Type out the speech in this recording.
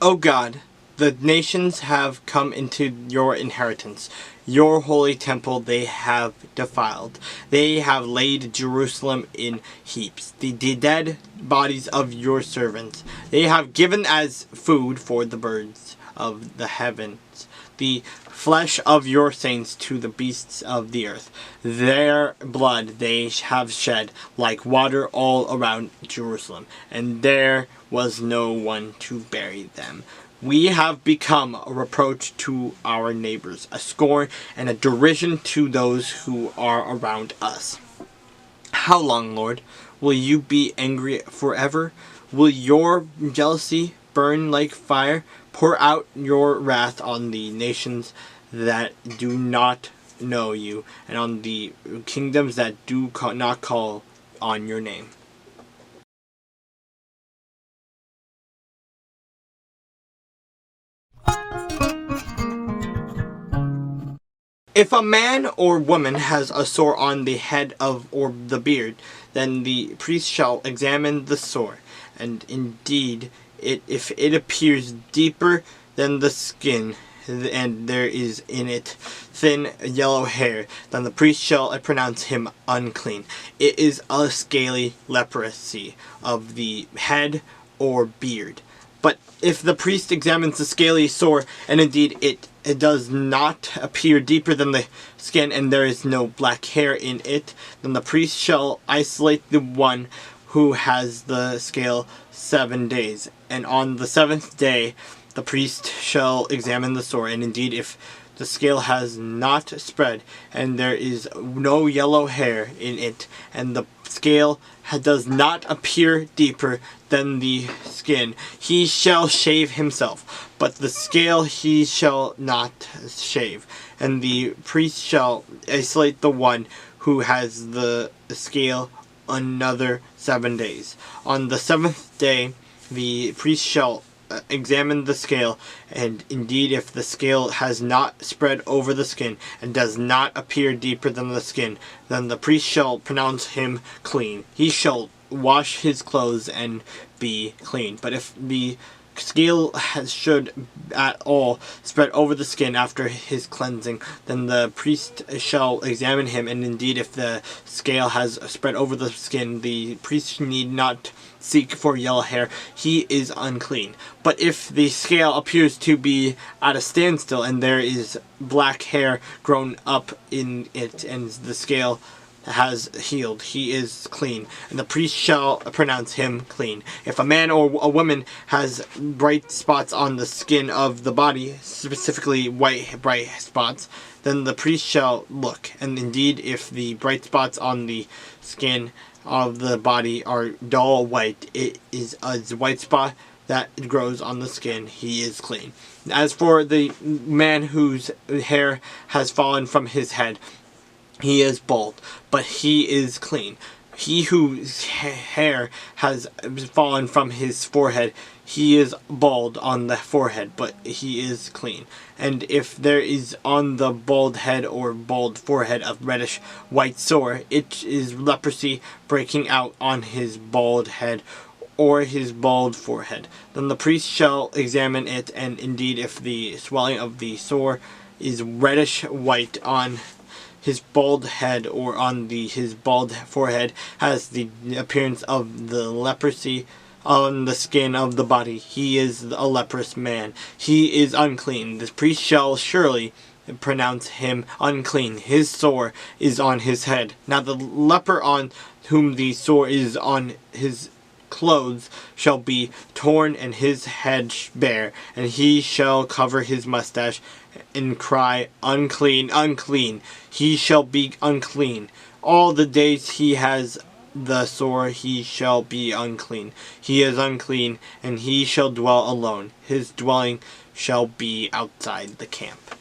O God, the nations have come into your inheritance. Your holy temple they have defiled. They have laid Jerusalem in heaps, the dead bodies of your servants. They have given as food for the birds of the heavens, the flesh of your saints to the beasts of the earth. Their blood they have shed like water all around Jerusalem, and there was no one to bury them. We have become a reproach to our neighbors, a scorn and a derision to those who are around us. How long, Lord, will you be angry forever? Will your jealousy burn like fire? Pour out your wrath on the nations that do not know you, and on the kingdoms that do not call on your name. If a man or woman has a sore on the head or the beard, then the priest shall examine the sore, and indeed, if it appears deeper than the skin, and there is in it thin yellow hair, then the priest shall pronounce him unclean. It is a scaly leprosy of the head or beard. But if the priest examines the scaly sore, and indeed it does not appear deeper than the skin, and there is no black hair in it, then the priest shall isolate the one who has the scale 7 days. And on the seventh day the priest shall examine the sore, and indeed if the scale has not spread, and there is no yellow hair in it, and the scale does not appear deeper than the skin, he shall shave himself, but the scale he shall not shave. And the priest shall isolate the one who has the scale another 7 days. On the seventh day the priest shall examine the scale, and indeed if the scale has not spread over the skin and does not appear deeper than the skin, then the priest shall pronounce him clean. He shall wash his clothes and be clean. But if the scale should at all spread over the skin after his cleansing, then the priest shall examine him, and indeed if the scale has spread over the skin, the priest need not seek for yellow hair, he is unclean. But if the scale appears to be at a standstill, and there is black hair grown up in it, and the scale has healed, he is clean, and the priest shall pronounce him clean. If a man or a woman has bright spots on the skin of the body, specifically white bright spots, then the priest shall look, and indeed if the bright spots on the skin of the body are dull white, it is a white spot that grows on the skin, he is clean. As for the man whose hair has fallen from his head, he is bald, but he is clean. He whose hair has fallen from his forehead, he is bald on the forehead, but he is clean. And if there is on the bald head or bald forehead a reddish white sore, it is leprosy breaking out on his bald head or his bald forehead. Then the priest shall examine it, and indeed if the swelling of the sore is reddish white on his bald head or on his bald forehead, has the appearance of the leprosy on the skin of the body, he is a leprous man. He is unclean. The priest shall surely pronounce him unclean. His sore is on his head. Now the leper on whom the sore is on his clothes shall be torn and his head bare, and he shall cover his mustache and cry, unclean, unclean. He shall be unclean. All the days he has the sore he shall be unclean. He is unclean, and he shall dwell alone. His dwelling shall be outside the camp.